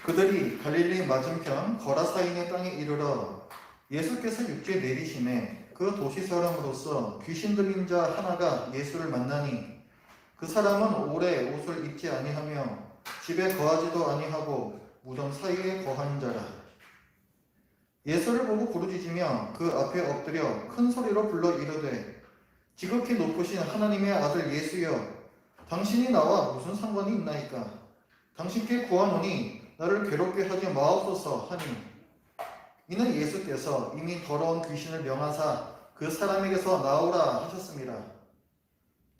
그들이 갈릴리 맞은편 거라사인의 땅에 이르러 예수께서 육지에 내리시매 그 도시 사람으로서 귀신 들린 자 하나가 예수를 만나니 그 사람은 오래 옷을 입지 아니하며 집에 거하지도 아니하고 무덤 사이에 거한 자라. 예수를 보고 부르짖으며 그 앞에 엎드려 큰 소리로 불러 이르되 지극히 높으신 하나님의 아들 예수여, 당신이 나와 무슨 상관이 있나이까? 당신께 구하노니 나를 괴롭게 하지 마옵소서 하니, 이는 예수께서 이미 더러운 귀신을 명하사 그 사람에게서 나오라 하셨습니다.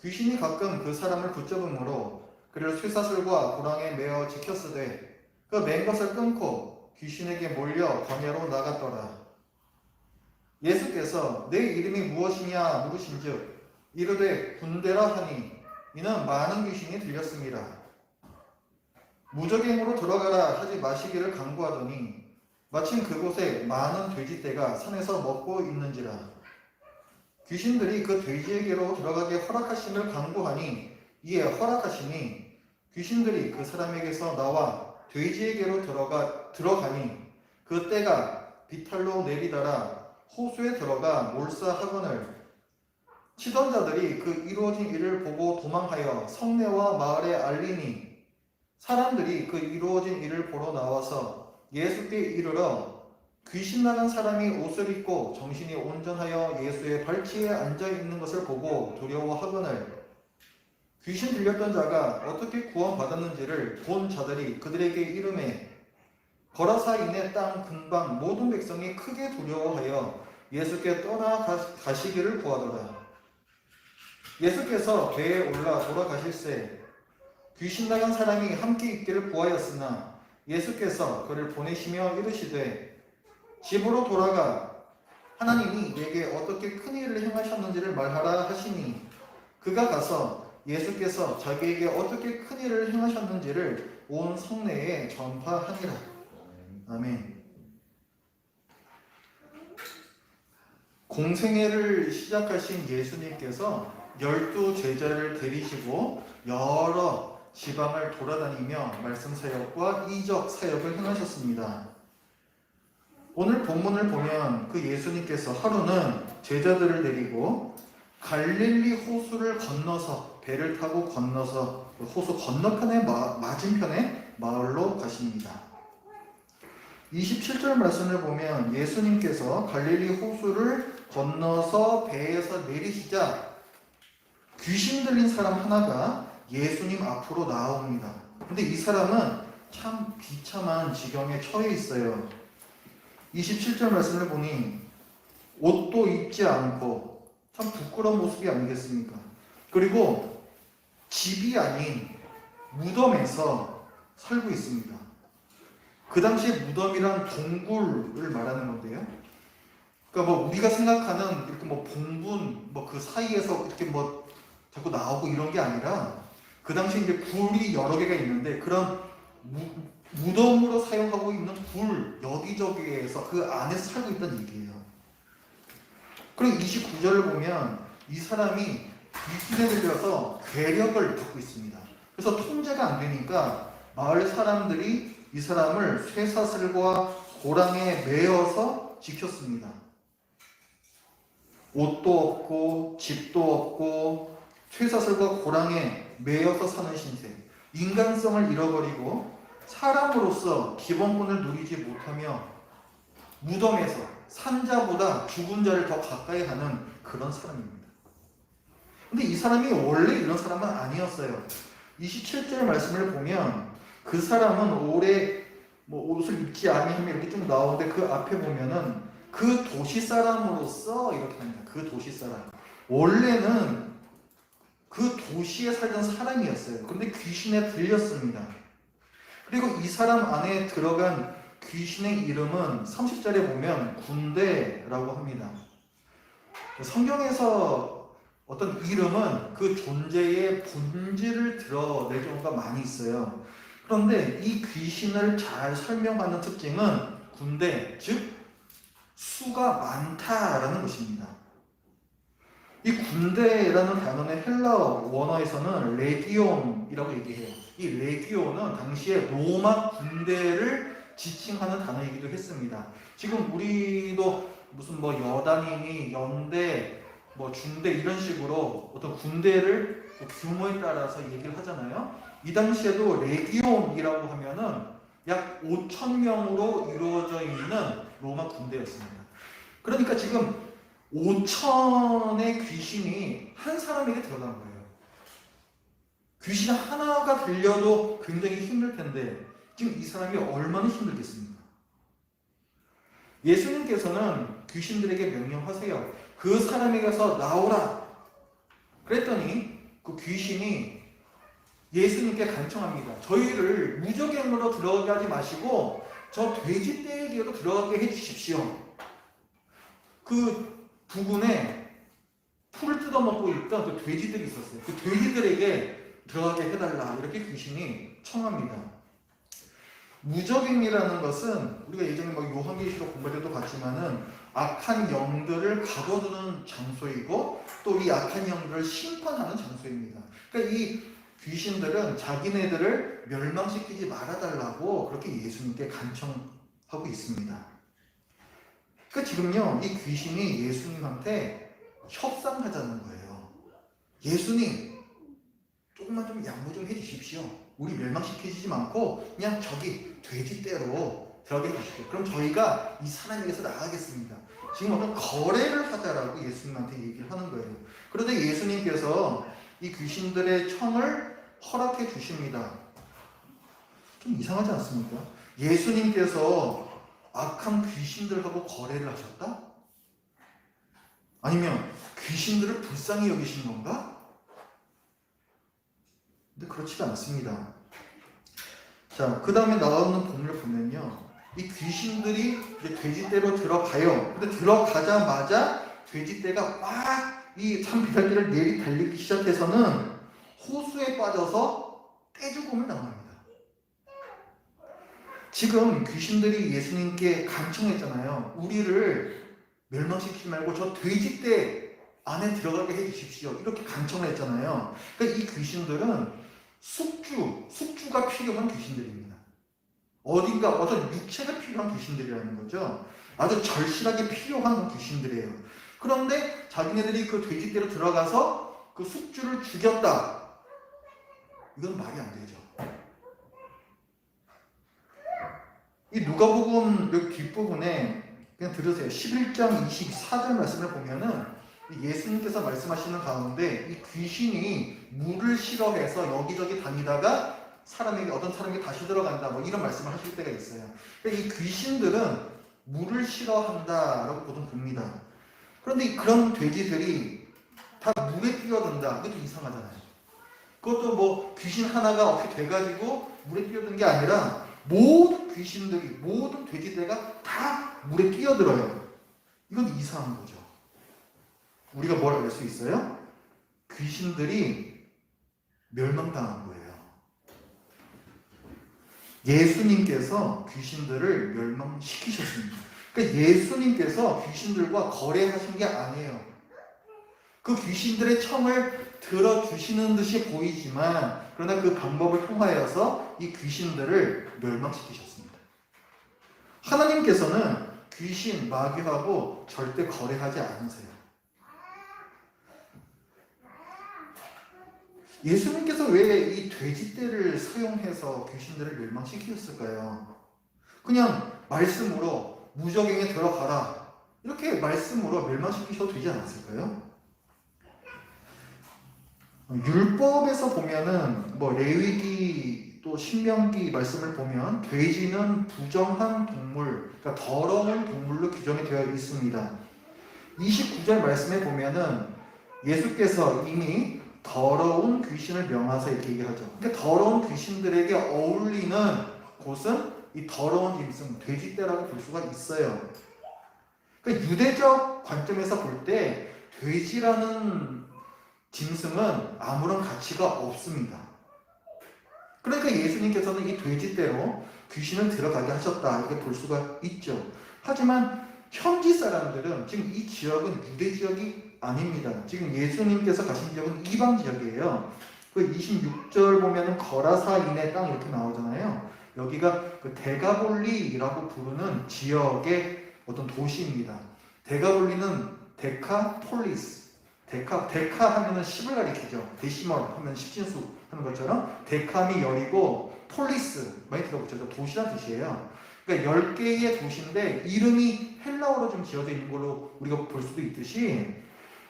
귀신이 가끔 그 사람을 붙잡음으로 그를 쇠사슬과 고랑에 매어 지켰으되 그 맨 것을 끊고 귀신에게 몰려 광야로 나갔더라. 예수께서 내 이름이 무엇이냐 물으신즉 이르되 군대라 하니 이는 많은 귀신이 들렸습니다. 무적행으로 들어가라 하지 마시기를 강구하더니 마침 그곳에 많은 돼지떼가 산에서 먹고 있는지라. 귀신들이 그 돼지에게로 들어가게 허락하심을 강구하니 이에 허락하시니 귀신들이 그 사람에게서 나와 돼지에게로 들어가니 그 떼가 비탈로 내리더라 호수에 들어가 몰사하거늘 치던 자들이 그 이루어진 일을 보고 도망하여 성내와 마을에 알리니 사람들이 그 이루어진 일을 보러 나와서 예수께 이르러 귀신 나간 사람이 옷을 입고 정신이 온전하여 예수의 발치에 앉아 있는 것을 보고 두려워하거늘 귀신 들렸던 자가 어떻게 구원받았는지를 본 자들이 그들에게 이르매 거라사인의 땅 근방 모든 백성이 크게 두려워하여 예수께 떠나가시기를 구하더라. 예수께서 배에 올라 돌아가실새 귀신 나간 사람이 함께 있기를 구하였으나 예수께서 그를 보내시며 이르시되 집으로 돌아가 하나님이 내게 어떻게 큰 일을 행하셨는지를 말하라 하시니 그가 가서 예수께서 자기에게 어떻게 큰 일을 행하셨는지를 온 성내에 전파하니라. 아멘. 공생애를 시작하신 예수님께서 12제자를 데리시고 여러 지방을 돌아다니며 말씀 사역과 이적 사역을 행하셨습니다. 오늘 본문을 보면 그 예수님께서 하루는 제자들을 데리고 갈릴리 호수를 건너서 배를 타고 건너서 호수 건너편의 맞은편의 마을로 가십니다. 27절 말씀을 보면 예수님께서 갈릴리 호수를 건너서 배에서 내리시자 귀신 들린 사람 하나가 예수님 앞으로 나옵니다. 근데 이 사람은 참 비참한 지경에 처해 있어요. 27절 말씀을 보니 옷도 입지 않고 참 부끄러운 모습이 아니겠습니까? 그리고 집이 아닌 무덤에서 살고 있습니다. 그 당시에 무덤이란 동굴을 말하는 건데요. 그러니까 뭐 우리가 생각하는 이렇게 뭐 봉분 뭐 그 사이에서 이렇게 뭐 자꾸 나오고 이런 게 아니라 그 당시에 이제 굴이 여러 개가 있는데 그런 무덤으로 사용하고 있는 굴 여기저기에서 그 안에서 살고 있다는 얘기예요. 그리고 29절을 보면 이 사람이 귀신에 들려서 괴력을 받고 있습니다. 그래서 통제가 안 되니까 마을 사람들이 이 사람을 쇠사슬과 고랑에 매어서 지켰습니다. 옷도 없고 집도 없고 쇠사슬과 고랑에 매여서 사는 신세, 인간성을 잃어버리고 사람으로서 기본권을 누리지 못하며 무덤에서 산자보다 죽은 자를 더 가까이 하는 그런 사람입니다. 근데 이 사람이 원래 이런 사람은 아니었어요. 27절 말씀을 보면 그 사람은 오래 옷을 입지 아니하며 이렇게 쭉 나오는데 그 앞에 보면은 그 도시 사람으로서 이렇게 합니다. 그 도시 사람. 원래는 그 도시에 살던 사람이었어요. 그런데 귀신에 들렸습니다. 그리고 이 사람 안에 들어간 귀신의 이름은 30절에 보면 군대라고 합니다. 성경에서 어떤 이름은 그 존재의 본질을 드러낼 경우가 많이 있어요. 그런데 이 귀신을 잘 설명하는 특징은 군대, 즉 수가 많다라는 것입니다. 이 군대라는 단어는 헬라어 원어에서는 레기온이라고 얘기해요. 이 레기오는 당시에 로마 군대를 지칭하는 단어이기도 했습니다. 지금 우리도 무슨 뭐 여단이니 연대, 뭐 중대 이런 식으로 어떤 군대를 규모에 따라서 얘기를 하잖아요. 이 당시에도 레기온이라고 하면은 약 5천 명으로 이루어져 있는 로마 군대였습니다. 그러니까 지금 5천의 귀신이 한 사람에게 들어간 거예요. 귀신 하나가 들려도 굉장히 힘들 텐데 지금 이 사람이 얼마나 힘들겠습니까? 예수님께서는 귀신들에게 명령하세요. 그 사람에게서 나오라. 그랬더니 그 귀신이 예수님께 간청합니다. 저희를 무적행으로 들어가게 하지 마시고 저 돼지떼에게로 들어가게 해주십시오. 그 부근에 풀을 뜯어먹고 있던 그 돼지들이 있었어요. 그 돼지들에게 들어가게 해달라. 이렇게 귀신이 청합니다. 무적행이라는 것은 우리가 예전에 뭐 요한계시록 공부할 때도 봤지만은 악한 영들을 가둬두는 장소이고 또 이 악한 영들을 심판하는 장소입니다. 그러니까 이 귀신들은 자기네들을 멸망시키지 말아달라고 그렇게 예수님께 간청하고 있습니다. 그러니까 지금요, 이 귀신이 예수님한테 협상하자는 거예요. 예수님, 조금만 좀 양보 좀 해주십시오. 우리 멸망시키지 않고 그냥 저기 돼지떼로 들어가게 해주십시오. 그럼 저희가 이 사람에게서 나가겠습니다. 지금 어떤 거래를 하자라고 예수님한테 얘기를 하는 거예요. 그런데 예수님께서 이 귀신들의 청을 허락해 주십니다. 좀 이상하지 않습니까? 예수님께서 악한 귀신들하고 거래를 하셨다? 아니면 귀신들을 불쌍히 여기신 건가? 근데 그렇지가 않습니다. 자, 그 다음에 나오는 본문을 보면요, 이 귀신들이 이제 돼지떼로 들어가요. 근데 들어가자마자 돼지떼가 막 이 산비탈길을 내리 달리기 시작해서는 호수에 빠져서 떼죽음을 당합니다. 지금 귀신들이 예수님께 간청했잖아요. 우리를 멸망시키지 말고 저 돼지떼 안에 들어가게 해주십시오. 이렇게 간청을 했잖아요. 그러니까 이 귀신들은 숙주가 필요한 귀신들입니다. 어딘가 어떤 육체가 필요한 귀신들이라는 거죠. 아주 절실하게 필요한 귀신들이에요. 그런데 자기네들이 그 돼지떼로 들어가서 그 숙주를 죽였다. 이건 말이 안 되죠. 이 누가복음 여기 뒷부분에 그냥 들으세요. 11장 24절 말씀을 보면은 예수님께서 말씀하시는 가운데 이 귀신이 물을 싫어해서 여기저기 다니다가 어떤 사람에게 다시 들어간다 뭐 이런 말씀을 하실 때가 있어요. 그러니까 이 귀신들은 물을 싫어한다라고 보통 봅니다. 그런데 그런 돼지들이 다 물에 뛰어든다. 그것도 이상하잖아요. 그것도 뭐 귀신 하나가 어떻게 돼가지고 물에 뛰어든 게 아니라 모든 귀신들이, 모든 돼지들가 다 물에 뛰어들어요. 이건 이상한 거죠. 우리가 뭘 알 수 있어요? 귀신들이 멸망당한 거예요. 예수님께서 귀신들을 멸망시키셨습니다. 그러니까 예수님께서 귀신들과 거래하신 게 아니에요. 그 귀신들의 청을 들어주시는 듯이 보이지만 그러나 그 방법을 통하여서 이 귀신들을 멸망시키셨습니다. 하나님께서는 귀신, 마귀하고 절대 거래하지 않으세요. 예수님께서 왜 이 돼지떼를 사용해서 귀신들을 멸망시키셨을까요? 그냥 말씀으로 무적행에 들어가라 이렇게 말씀으로 멸망시키셔도 되지 않았을까요? 율법에서 보면은 뭐 레위기 또 신명기 말씀을 보면 돼지는 부정한 동물, 그러니까 더러운 동물로 규정이 되어 있습니다. 29절 말씀에 보면은 예수께서 이미 더러운 귀신을 명하사 이렇게 얘기하죠. 그러니까 더러운 귀신들에게 어울리는 곳은 이 더러운 짐승, 돼지떼라고 볼 수가 있어요. 그러니까 유대적 관점에서 볼 때 돼지라는 짐승은 아무런 가치가 없습니다. 그러니까 예수님께서는 이 돼지떼로 귀신을 들어가게 하셨다 이렇게 볼 수가 있죠. 하지만 현지 사람들은 지금 이 지역은 유대 지역이 아닙니다. 지금 예수님께서 가신 지역은 이방 지역이에요. 그 26절 보면은 거라사인의 땅 이렇게 나오잖아요. 여기가 그 데가볼리라고 부르는 지역의 어떤 도시입니다. 데가볼리는 데카폴리스. 데카 하면은 10을 가리키죠. 데시멀 하면 10진수 하는 것처럼 데카미 열이고 폴리스 많이 들어보죠. 도시란 뜻이에요. 그러니까 10개의 도시인데 이름이 헬라어로 좀 지어져 있는 걸로 우리가 볼 수도 있듯이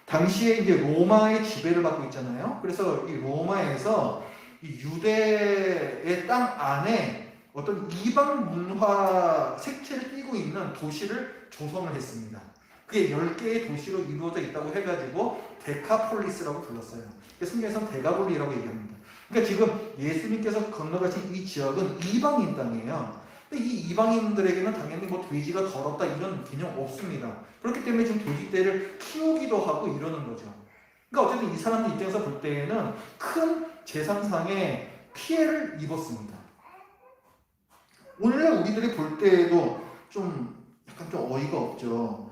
당시에 이제 로마의 지배를 받고 있잖아요. 그래서 이 로마에서 이 유대의 땅 안에 어떤 이방 문화 색채를 띠고 있는 도시를 조성을 했습니다. 그게 10개의 도시로 이루어져 있다고 해가지고 데카폴리스라고 불렀어요. 성경에서는 데가볼리라고 얘기합니다. 그러니까 지금 예수님께서 건너가신 이 지역은 이방인 땅이에요. 근데 이 이방인들에게는 당연히 뭐 돼지가 더럽다 이런 개념 없습니다. 그렇기 때문에 지금 돼지떼를 키우기도 하고 이러는 거죠. 그러니까 어쨌든 이 사람들 입장에서 볼 때에는 큰 재산상의 피해를 입었습니다. 오늘날 우리들이 볼 때에도 좀 약간 좀 어이가 없죠.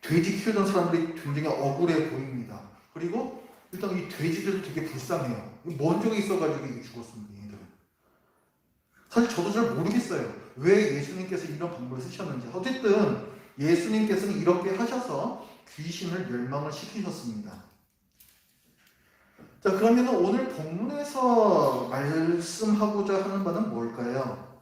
돼지 키우던 사람들이 굉장히 억울해 보입니다. 그리고 일단 이 돼지들도 되게 불쌍해요. 먼저에 있어가지고 이게 죽었습니다. 얘들은. 사실 저도 잘 모르겠어요. 왜 예수님께서 이런 방법을 쓰셨는지. 어쨌든 예수님께서는 이렇게 하셔서 귀신을 멸망을 시키셨습니다. 자, 그러면 오늘 본문에서 말씀하고자 하는 바는 뭘까요?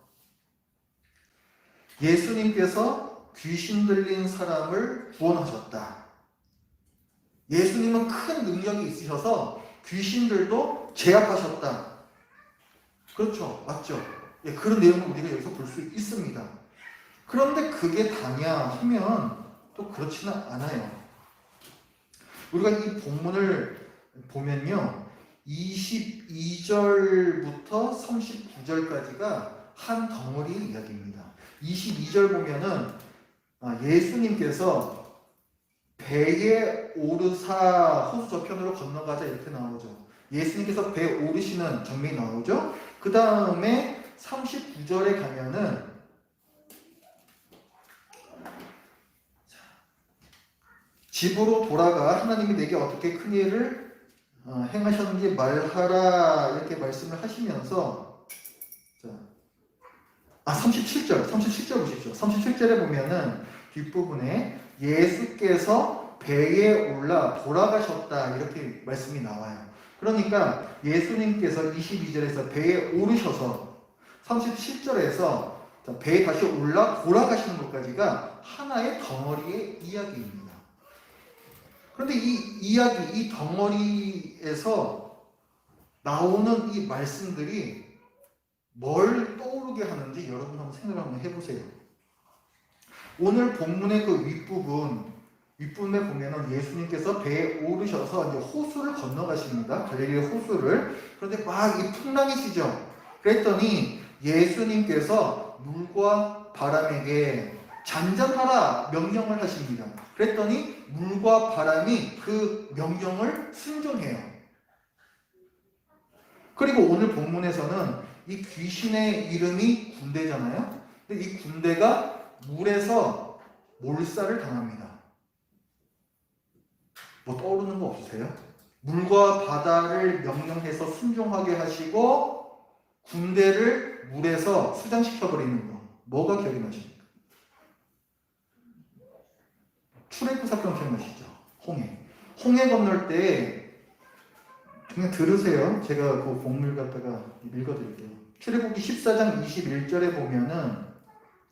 예수님께서 귀신 들린 사람을 구원하셨다. 예수님은 큰 능력이 있으셔서 귀신들도 제압하셨다. 그렇죠. 맞죠? 예, 그런 내용을 우리가 여기서 볼 수 있습니다. 그런데 그게 다냐 하면 또 그렇지는 않아요. 우리가 이 본문을 보면요. 22절부터 39절까지가 한 덩어리 이야기입니다. 22절 보면은 예수님께서 배에 오르사 호수 저편으로 건너가자 이렇게 나오죠. 예수님께서 배에 오르시는 장면이 나오죠. 그 다음에 39절에 가면은 집으로 돌아가 하나님이 내게 어떻게 큰 일을 행하셨는지 말하라 이렇게 말씀을 하시면서 37절 보십시오. 37절에 보면은 뒷부분에 예수께서 배에 올라 돌아가셨다 이렇게 말씀이 나와요. 그러니까 예수님께서 22절에서 배에 오르셔서 37절에서 배에 다시 올라 돌아가시는 것까지가 하나의 덩어리의 이야기입니다. 그런데 이 이야기, 이 덩어리에서 나오는 이 말씀들이 뭘 떠오르게 하는지 여러분 한번 생각을 한번 해보세요. 오늘 본문의 그 윗부분에 보면은 예수님께서 배에 오르셔서 이제 호수를 건너가십니다. 갈릴리 호수를. 그런데 막 이 풍랑이시죠. 그랬더니 예수님께서 물과 바람에게 잔잔하라 명령을 하십니다. 그랬더니 물과 바람이 그 명령을 순종해요. 그리고 오늘 본문에서는 이 귀신의 이름이 군대잖아요. 근데 이 군대가 물에서 몰살을 당합니다. 뭐 떠오르는 거 없으세요? 물과 바다를 명령해서 순종하게 하시고 군대를 물에서 수장시켜버리는 거. 뭐가 기억이 나십니까? 출애굽 사건 기억나시죠? 홍해 건널 때 그냥 들으세요. 제가 그 본문 갖다가 읽어드릴게요. 출애굽기 14장 21절에 보면은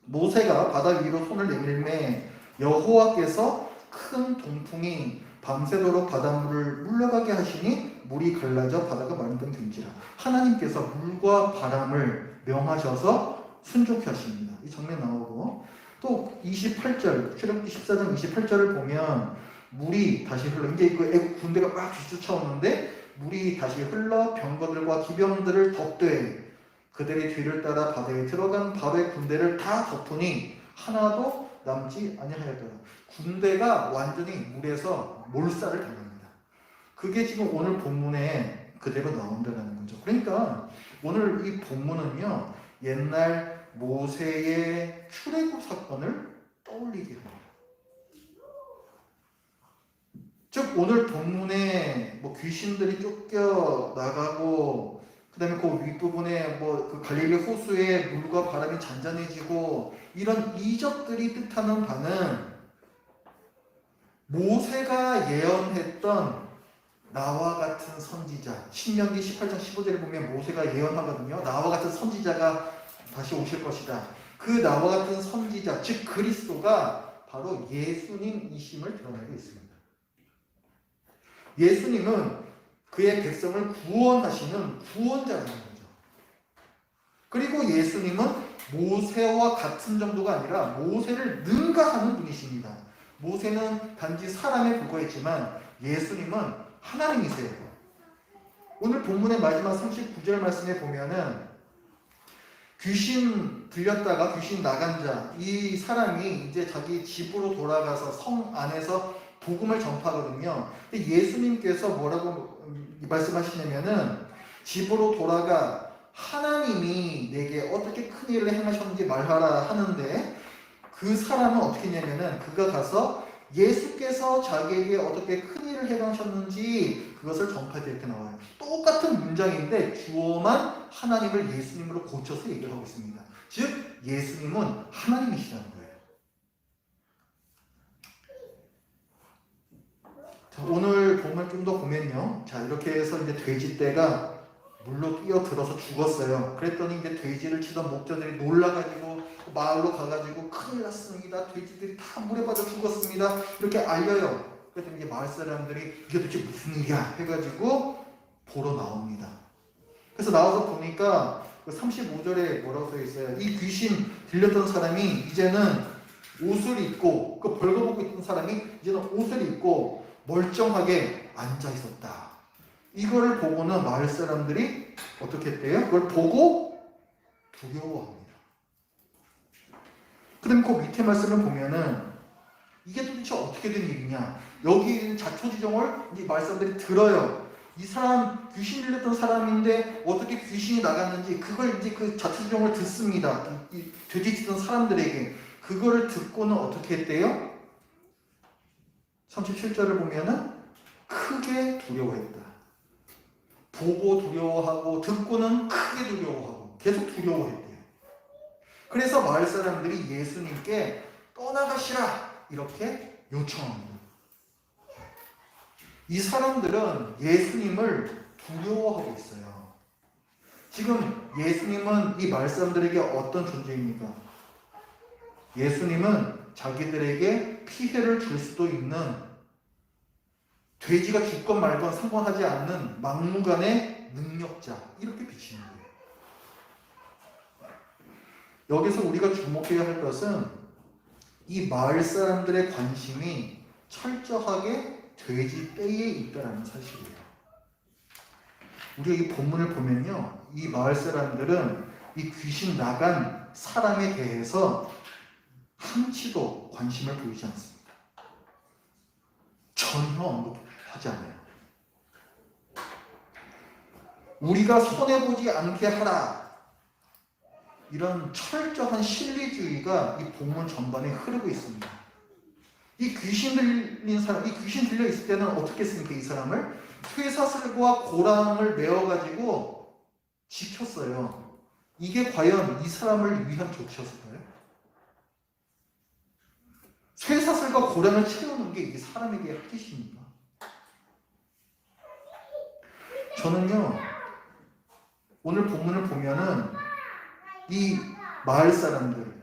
모세가 바다 위로 손을 내밀매 여호와께서 큰 동풍이 밤새도록 바닷물을 물러가게 하시니 물이 갈라져 바다가 마른던 된지라. 하나님께서 물과 바람을 명하셔서 순종케 하십니다. 이 장면 나오고 또 28절 출애굽기 14장 28절을 보면 물이 다시 흘러. 이제 그 애국 군대가 막 뒤쫓아오는데 물이 다시 흘러 병거들과 기병들을 덮되 그들의 뒤를 따라 바다에 들어간 바로의 군대를 다 덮으니 하나도 남지 아니하였더라. 군대가 완전히 물에서 몰살을 당합니다. 그게 지금 오늘 본문에 그대로 나온다는 거죠. 그러니까 오늘 이 본문은요, 옛날 모세의 출애굽 사건을 떠올리게 합니다. 즉 오늘 본문에 뭐 귀신들이 쫓겨 나가고 그다음에 그 윗부분에 뭐 그 갈릴리 호수에 물과 바람이 잔잔해지고 이런 이적들이 뜻하는 바는 모세가 예언했던 나와 같은 선지자, 신명기 18장 15절에 보면 모세가 예언하거든요. 나와 같은 선지자가 다시 오실 것이다. 그 나와 같은 선지자, 즉 그리스도가 바로 예수님이심을 드러내고 있습니다. 예수님은 그의 백성을 구원하시는 구원자라는 거죠. 그리고 예수님은 모세와 같은 정도가 아니라 모세를 능가하는 분이십니다. 모세는 단지 사람에 불과했지만 예수님은 하나님이세요. 오늘 본문의 마지막 39절 말씀에 보면은 귀신 들렸다가 귀신 나간 자, 이 사람이 이제 자기 집으로 돌아가서 성 안에서 복음을 전파하거든요. 근데 예수님께서 뭐라고 말씀하시냐면은 집으로 돌아가 하나님이 내게 어떻게 큰 일을 행하셨는지 말하라 하는데 그 사람은 어떻게 했냐면은 그가 가서 예수께서 자기에게 어떻게 큰 일을 행하셨는지 그것을 전파할 이렇게 나와요. 똑같은 문장인데 주어만 하나님을 예수님으로 고쳐서 얘기를 하고 있습니다. 즉 예수님은 하나님이시라는 거예요. 자, 오늘 본문 좀 더 보면요. 자, 이렇게 해서 이제 돼지떼가 물로 뛰어들어서 죽었어요. 그랬더니 이제 돼지를 치던 목자들이 놀라가지고 마을로 가가지고 큰일 났습니다. 돼지들이 다 물에 빠져 죽었습니다. 이렇게 알려요. 그랬더니 이제 마을 사람들이 이게 도대체 무슨 일이야 해가지고 보러 나옵니다. 그래서 나와서 보니까 그 35절에 뭐라고 써 있어요. 이 귀신 들렸던 사람이 이제는 옷을 입고 그 벌거벗고 있던 사람이 이제는 옷을 입고 멀쩡하게 앉아 있었다. 이거를 보고는 마을 사람들이 어떻게 했대요? 그걸 보고 두려워합니다. 그다음 그 밑에 말씀을 보면은 이게 도대체 어떻게 된 일이냐? 여기 있는 자초지종을 이제 마을 사람들이 들어요. 이 사람 귀신 들렸던 사람인데 어떻게 귀신이 나갔는지 그걸 이제 그 자초지종을 듣습니다. 이 되지치던 사람들에게 그거를 듣고는 어떻게 했대요? 37절을 보면은 크게 두려워했다. 보고 두려워하고 듣고는 크게 두려워하고 계속 두려워했대요. 그래서 마을 사람들이 예수님께 떠나가시라 이렇게 요청합니다. 이 사람들은 예수님을 두려워하고 있어요. 지금 예수님은 이 마을 사람들에게 어떤 존재입니까? 예수님은 자기들에게 피해를 줄 수도 있는 돼지가 죽건 말건 상관하지 않는 막무가내 능력자 이렇게 비치는 거예요. 여기서 우리가 주목해야 할 것은 이 마을 사람들의 관심이 철저하게 돼지 떼에 있다는 사실이에요. 우리가 이 본문을 보면요, 이 마을 사람들은 이 귀신 나간 사람에 대해서 한치도 관심을 보이지 않습니다. 전혀 언급하지 않아요. 우리가 손해보지 않게 하라. 이런 철저한 신리주의가 이 본문 전반에 흐르고 있습니다. 이 귀신 들린 사람, 이 귀신 들려 있을 때는 어떻게 했습니까? 이 사람을 쇠사슬과 고랑을 메어가지고 지켰어요. 이게 과연 이 사람을 위한 조치였을까요? 쇠사슬과 고랑을 채우는 게 이게 사람에게 할 짓입니까? 저는요, 오늘 본문을 보면은 이 마을 사람들,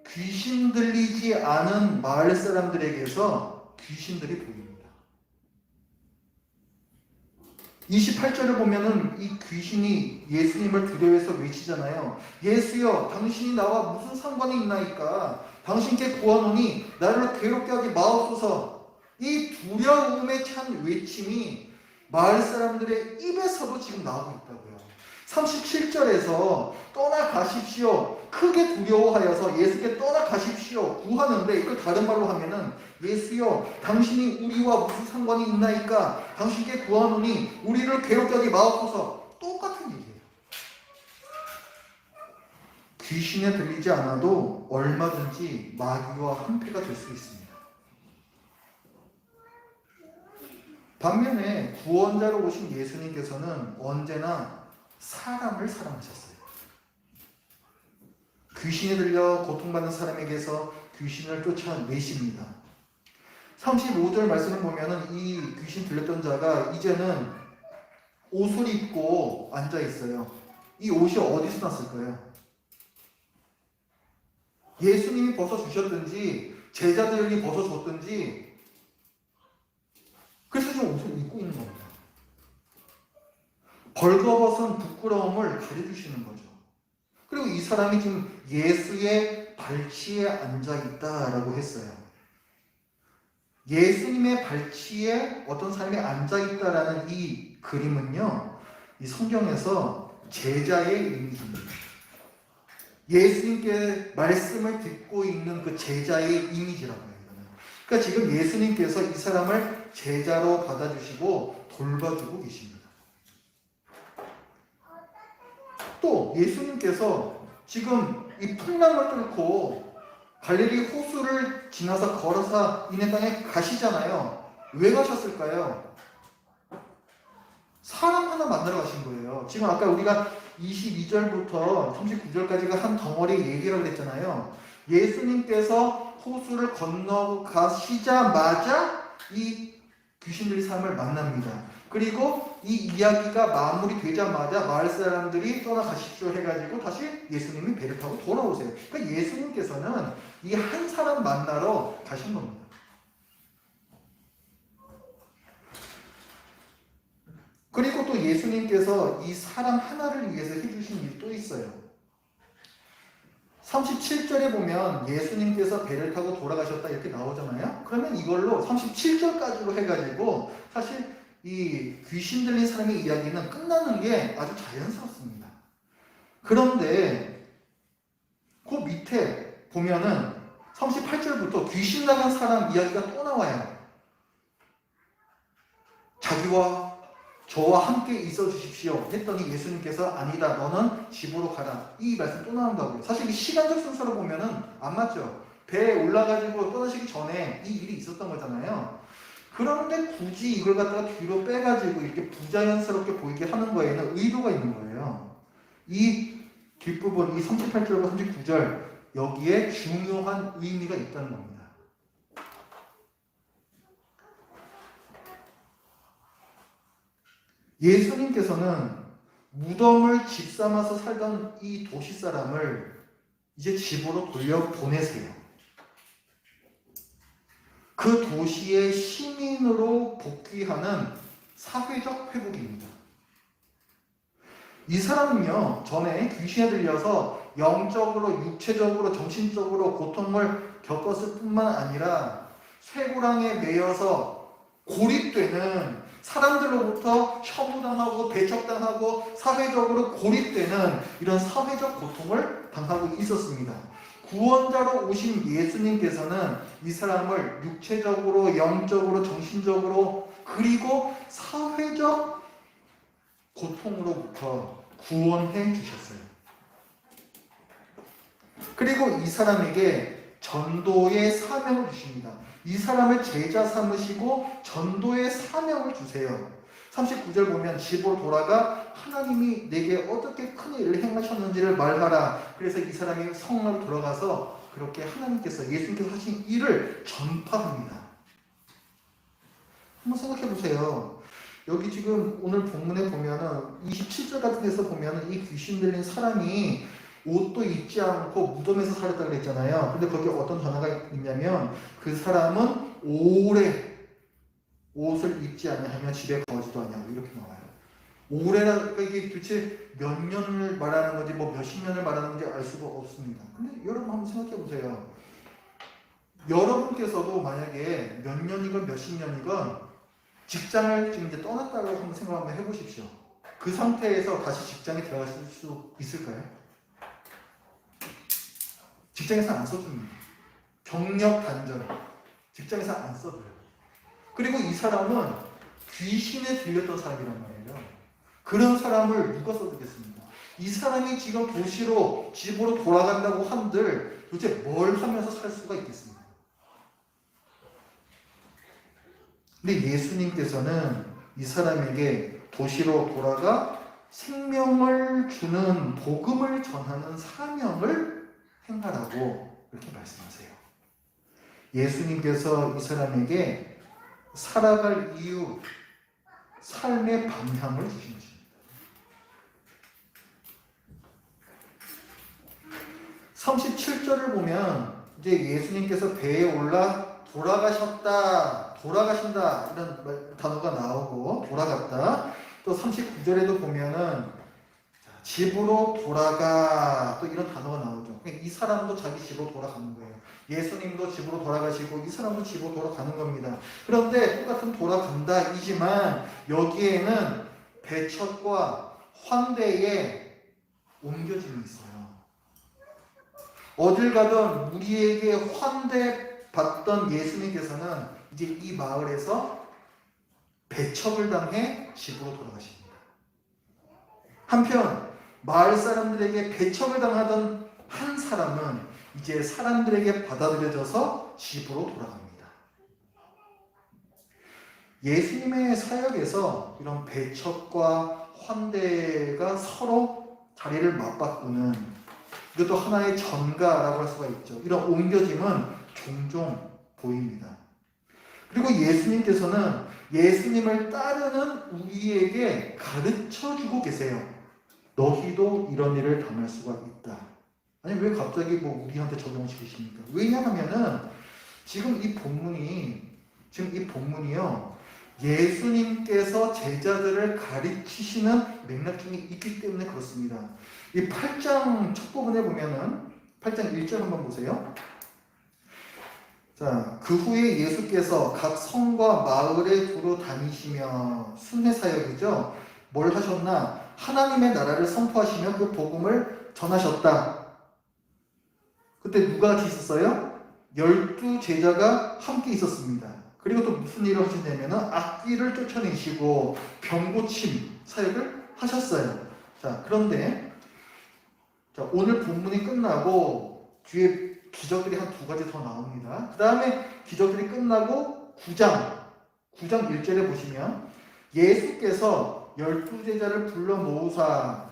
귀신 들리지 않은 마을 사람들에게서 귀신들이 보입니다. 28절을 보면은 이 귀신이 예수님을 두려워해서 외치잖아요. 예수여, 당신이 나와 무슨 상관이 있나이까? 당신께 구하노니 나를 괴롭게 하지 마옵소서. 이 두려움에 찬 외침이 마을 사람들의 입에서도 지금 나오고 있다고요. 37절에서 떠나가십시오. 크게 두려워하여서 예수께 떠나가십시오. 구하는데 이걸 다른 말로 하면은 예수여, 당신이 우리와 무슨 상관이 있나이까? 당신께 구하노니 우리를 괴롭게 하지 마옵소서. 똑같은 얘기예요. 귀신에 들리지 않아도 얼마든지 마귀와 한패가 될 수 있습니다. 반면에 구원자로 오신 예수님께서는 언제나 사람을 사랑하셨어요. 귀신이 들려 고통받는 사람에게서 귀신을 쫓아내십니다. 35절 말씀을 보면은 이 귀신 들렸던 자가 이제는 옷을 입고 앉아 있어요. 이 옷이 어디서 났을까요? 예수님이 벗어주셨든지 제자들이 벗어줬든지 그래서 지금 옷을 입고 있는 겁니다. 벌거벗은 부끄러움을 가려주시는 거죠. 그리고 이 사람이 지금 예수의 발치에 앉아있다라고 했어요. 예수님의 발치에 어떤 사람이 앉아있다라는 이 그림은요, 이 성경에서 제자의 이미지입니다. 예수님께 말씀을 듣고 있는 그 제자의 이미지라고 해요. 그러니까 지금 예수님께서 이 사람을 제자로 받아주시고 돌봐주고 계십니다. 또 예수님께서 지금 이 풍랑을 뚫고 갈릴리 호수를 지나서 걸어서 이네 땅에 가시잖아요. 왜 가셨을까요? 사람 하나 만나러 가신 거예요. 지금 아까 우리가 22절부터 39절까지가 한 덩어리 얘기라고 했잖아요. 예수님께서 호수를 건너가시자마자 이 귀신들의 삶을 만납니다. 그리고 이 이야기가 마무리되자마자 마을 사람들이 떠나가십시오 해가지고 다시 예수님이 배를 타고 돌아오세요. 그러니까 예수님께서는 이 한 사람 만나러 가신 겁니다. 그리고 또 예수님께서 이 사람 하나를 위해서 해주신 일이 또 있어요. 37절에 보면 예수님께서 배를 타고 돌아가셨다 이렇게 나오잖아요. 그러면 이걸로 37절까지로 해가지고 사실 이 귀신 들린 사람의 이야기는 끝나는 게 아주 자연스럽습니다. 그런데 그 밑에 보면은 38절부터 귀신 나간 사람 이야기가 또 나와요. 자기와 저와 함께 있어 주십시오 했더니 예수님께서 아니다, 너는 집으로 가라. 이 말씀 또 나온다고요. 사실 이 시간적 순서로 보면은 안 맞죠. 배에 올라가지고 떠나시기 전에 이 일이 있었던 거잖아요. 그런데 굳이 이걸 갖다가 뒤로 빼가지고 이렇게 부자연스럽게 보이게 하는 거에는 의도가 있는 거예요. 이 뒷부분, 이 38절과 39절 여기에 중요한 의미가 있다는 겁니다. 예수님께서는 무덤을 집 삼아서 살던 이 도시 사람을 이제 집으로 돌려보내세요. 그 도시의 시민으로 복귀하는 사회적 회복입니다. 이 사람은요, 전에 귀신에 들려서 영적으로, 육체적으로, 정신적으로 고통을 겪었을 뿐만 아니라 쇠고랑에 매여서 고립되는, 사람들로부터 처부당하고 배척당하고 사회적으로 고립되는 이런 사회적 고통을 당하고 있었습니다. 구원자로 오신 예수님께서는 이 사람을 육체적으로, 영적으로, 정신적으로, 그리고 사회적 고통으로부터 구원해 주셨어요. 그리고 이 사람에게 전도의 사명을 주십니다. 이 사람을 제자 삼으시고 전도의 사명을 주세요. 39절 보면 집으로 돌아가 하나님이 내게 어떻게 큰 일을 행하셨는지를 말하라. 그래서 이 사람이 성으로 돌아가서 그렇게 하나님께서, 예수님께서 하신 일을 전파합니다. 한번 생각해 보세요. 여기 지금 오늘 본문에 보면은 27절 같은 데서 보면은 이 귀신 들린 사람이 옷도 입지 않고 무덤에서 살았다고 그랬잖아요. 근데 거기에 어떤 전화가 있냐면 그 사람은 오래 옷을 입지 않냐하면 집에 거지도 않냐고 이렇게 나와요. 오래라고 이게 도대체 몇 년을 말하는 건지 뭐 몇십 년을 말하는 건지 알 수가 없습니다. 근데 여러분 한번 생각해 보세요. 여러분께서도 만약에 몇 년이건 몇십 년이건 직장을 지금 이제 떠났다고 한번 생각 한번 해보십시오. 그 상태에서 다시 직장에 들어가실 수 있을까요? 직장에서 안 써줍니다. 경력 단절. 직장에서 안 써줘요. 그리고 이 사람은 귀신에 들렸던 사람이란 말이에요. 그런 사람을 누가 써주겠습니까? 이 사람이 지금 도시로, 집으로 돌아간다고 한들 도대체 뭘 하면서 살 수가 있겠습니까? 근데 예수님께서는 이 사람에게 도시로 돌아가 생명을 주는 복음을 전하는 사명을 행하라고 이렇게 말씀하세요. 예수님께서 이 사람에게 살아갈 이유, 삶의 방향을 주신 것입니다. 37절을 보면 이제 예수님께서 배에 올라 돌아가신다 이런 단어가 나오고 돌아갔다. 또 39절에도 보면은 집으로 돌아가 또 이런 단어가 나오죠. 이 사람도 자기 집으로 돌아가는 거예요. 예수님도 집으로 돌아가시고 이 사람도 집으로 돌아가는 겁니다. 그런데 똑같은 돌아간다이지만 여기에는 배척과 환대의 옮겨짐이 있어요. 어딜 가든 우리에게 환대받던 예수님께서는 이제 이 마을에서 배척을 당해 집으로 돌아가십니다. 한편 마을 사람들에게 배척을 당하던 한 사람은 이제 사람들에게 받아들여져서 집으로 돌아갑니다. 예수님의 사역에서 이런 배척과 환대가 서로 자리를 맞바꾸는 이것도 하나의 전가라고 할 수가 있죠. 이런 옮겨짐은 종종 보입니다. 그리고 예수님께서는 예수님을 따르는 우리에게 가르쳐주고 계세요. 너희도 이런 일을 당할 수가 있다. 아니 왜 갑자기 우리한테 적용을 시키십니까? 왜냐하면은 지금 이 본문이요 예수님께서 제자들을 가르치시는 맥락 중에 있기 때문에 그렇습니다. 이 8장 첫 부분에 보면은 8장 1절 한번 보세요. 자, 그 후에 예수께서 각 성과 마을에 두루 다니시며 순회 사역이죠. 뭘 하셨나? 하나님의 나라를 선포하시며 그 복음을 전하셨다. 그때 누가 같이 있었어요? 12 제자가 함께 있었습니다. 그리고 또 무슨 일을 하셨냐면 악귀를 쫓아내시고 병고침 사역을 하셨어요. 자, 그런데 오늘 본문이 끝나고 뒤에 기적들이 한 두 가지 더 나옵니다. 그 다음에 기적들이 끝나고 9장 1절에 보시면 예수께서 12제자를 불러 모으사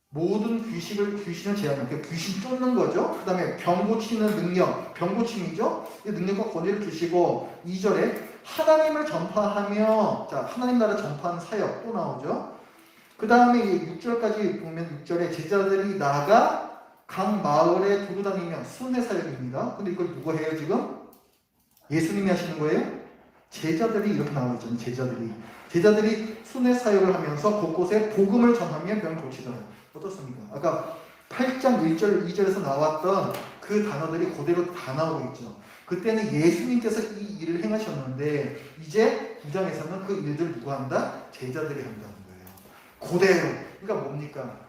모든 귀신을 제한하고 귀신 쫓는 거죠. 그 다음에 병 고치는 능력, 병고침이죠. 이 능력과 권위를 주시고 2절에 하나님을 전파하며 하나님 나라 전파하는 사역 또 나오죠. 그 다음에 6절까지 보면 6절에 제자들이 나가 각 마을에 두루 다니며 순회 사역입니다. 근데 이걸 누가 해요 지금? 예수님이 하시는 거예요? 제자들이 이렇게 나와 있잖아요. 제자들이 순회 사역을 하면서 곳곳에 복음을 전하며 병을 고치더라. 어떻습니까? 아까 8장 1절, 2절에서 나왔던 그 단어들이 그대로 다 나오고 있죠. 그때는 예수님께서 이 일을 행하셨는데 이제 9장에서는 그 일들을 누가 한다? 제자들이 한다는 거예요. 그대로. 그러니까 뭡니까?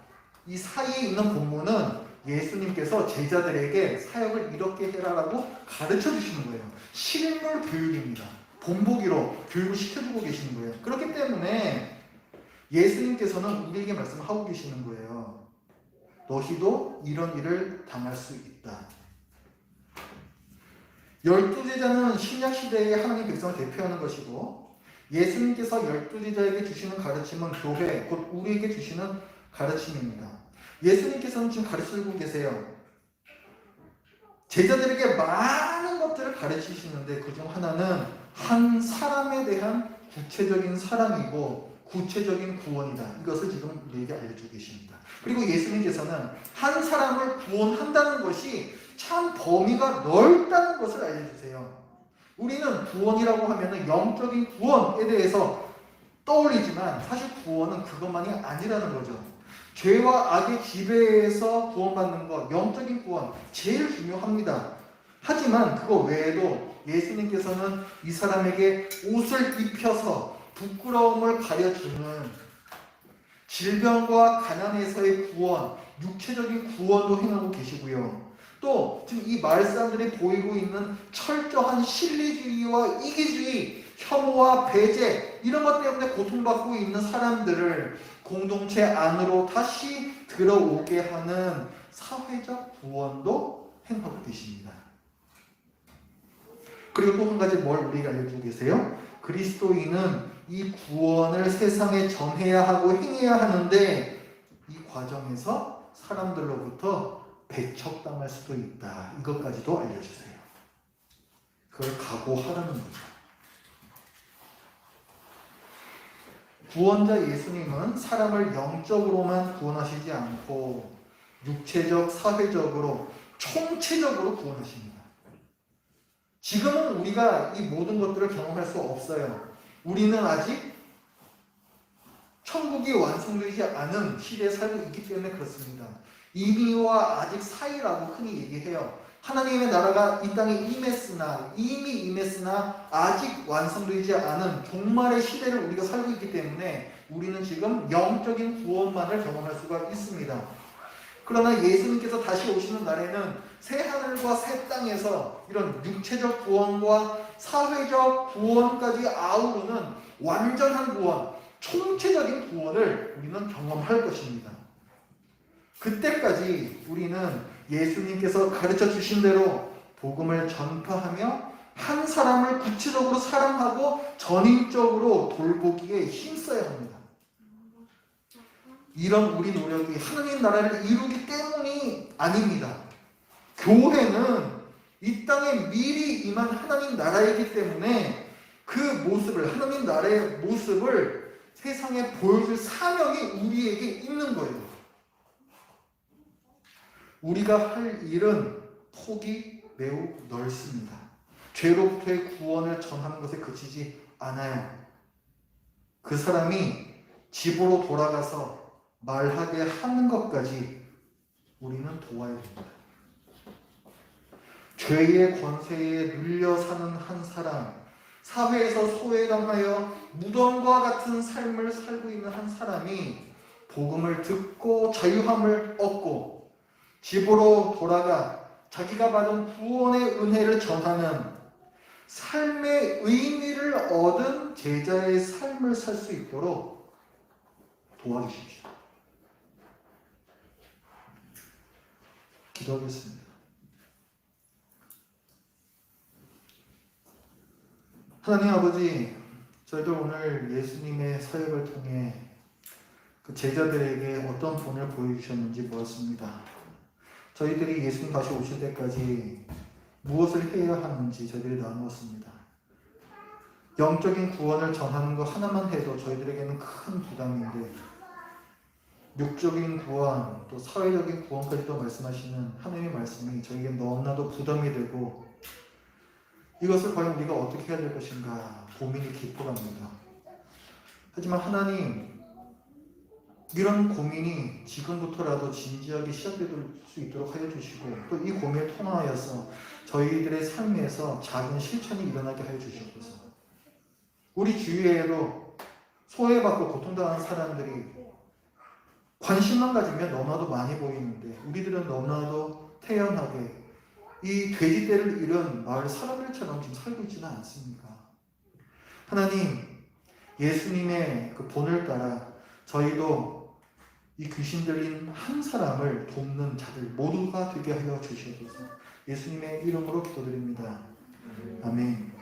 이 사이에 있는 본문은 예수님께서 제자들에게 사역을 이렇게 해라라고 가르쳐 주시는 거예요. 실물 교육입니다. 본보기로 교육을 시켜주고 계시는 거예요. 그렇기 때문에 예수님께서는 우리에게 말씀을 하고 계시는 거예요. 너희도 이런 일을 당할 수 있다. 12제자는 신약시대의 하나님 백성을 대표하는 것이고 예수님께서 12제자에게 주시는 가르침은 교회, 곧 우리에게 주시는 가르침입니다. 예수님께서는 지금 가르치고 계세요. 제자들에게 많은 것들을 가르치시는데 그중 하나는 한 사람에 대한 구체적인 사랑이고 구체적인 구원이다. 이것을 지금 우리에게 알려주고 계십니다. 그리고 예수님께서는 한 사람을 구원한다는 것이 참 범위가 넓다는 것을 알려주세요. 우리는 구원이라고 하면 영적인 구원에 대해서 떠올리지만 사실 구원은 그것만이 아니라는 거죠. 죄와 악의 지배에서 구원받는 것, 영적인 구원 제일 중요합니다. 하지만 그거 외에도 예수님께서는 이 사람에게 옷을 입혀서 부끄러움을 가려주는 질병과 가난에서의 구원, 육체적인 구원도 행하고 계시고요. 또 지금 이 마을 사람들이 보이고 있는 철저한 신리주의와 이기주의, 혐오와 배제 이런 것 때문에 고통받고 있는 사람들을 공동체 안으로 다시 들어오게 하는 사회적 구원도 행하고 계십니다. 그리고 또 한 가지 뭘 우리가 알려주고 계세요? 그리스도인은 이 구원을 세상에 전해야 하고 행해야 하는데 이 과정에서 사람들로부터 배척당할 수도 있다. 이것까지도 알려주세요. 그걸 각오하라는 거죠. 구원자 예수님은 사람을 영적으로만 구원하시지 않고 육체적, 사회적으로, 총체적으로 구원하십니다. 지금은 우리가 이 모든 것들을 경험할 수 없어요. 우리는 아직 천국이 완성되지 않은 시대에 살고 있기 때문에 그렇습니다. 이미와 아직 사이라고 흔히 얘기해요. 하나님의 나라가 이 땅에 이미 임했으나 아직 완성되지 않은 종말의 시대를 우리가 살고 있기 때문에 우리는 지금 영적인 구원만을 경험할 수가 있습니다. 그러나 예수님께서 다시 오시는 날에는 새 하늘과 새 땅에서 이런 육체적 구원과 사회적 구원까지 아우르는 완전한 구원, 총체적인 구원을 우리는 경험할 것입니다. 그때까지 우리는 예수님께서 가르쳐 주신 대로 복음을 전파하며 한 사람을 구체적으로 사랑하고 전인적으로 돌보기에 힘써야 합니다. 이런 우리 노력이 하나님 나라를 이루기 때문이 아닙니다. 교회는 이 땅에 미리 임한 하나님 나라이기 때문에 그 모습을, 하나님 나라의 모습을 세상에 보여줄 사명이 우리에게 있는 거예요. 우리가 할 일은 폭이 매우 넓습니다. 죄로부터의 구원을 전하는 것에 그치지 않아요. 그 사람이 집으로 돌아가서 말하게 하는 것까지 우리는 도와야 됩니다. 죄의 권세에 눌려 사는 한 사람, 사회에서 소외당하여 무덤과 같은 삶을 살고 있는 한 사람이 복음을 듣고 자유함을 얻고 집으로 돌아가 자기가 받은 구원의 은혜를 전하는 삶의 의미를 얻은 제자의 삶을 살 수 있도록 도와주십시오. 기도하겠습니다. 하나님 아버지, 저희들 오늘 예수님의 사역을 통해 그 제자들에게 어떤 본을 보여주셨는지 보았습니다. 저희들이 예수님 다시 오실 때까지 무엇을 해야 하는지 저희들이 나누었습니다. 영적인 구원을 전하는 것 하나만 해도 저희들에게는 큰 부담인데 육적인 구원, 또 사회적인 구원까지도 말씀하시는 하나님의 말씀이 저에게 너무나도 부담이 되고 이것을 과연 우리가 어떻게 해야 될 것인가 고민이 깊어갑니다. 하지만 하나님, 이런 고민이 지금부터라도 진지하게 시작될 수 있도록 하여 주시고 또 이 고민을 통하여서 저희들의 삶에서 작은 실천이 일어나게 하여 주시옵소서. 우리 주위에도 소외받고 고통당하는 사람들이 관심만 가지면 너무나도 많이 보이는데 우리들은 너무나도 태연하게 이 돼지떼를 잃은 마을 사람들처럼 지금 살고 있지는 않습니까? 하나님, 예수님의 그 본을 따라 저희도 이 귀신 들린 한 사람을 돕는 자들 모두가 되게 하여 주시옵소서. 예수님의 이름으로 기도드립니다. 아멘.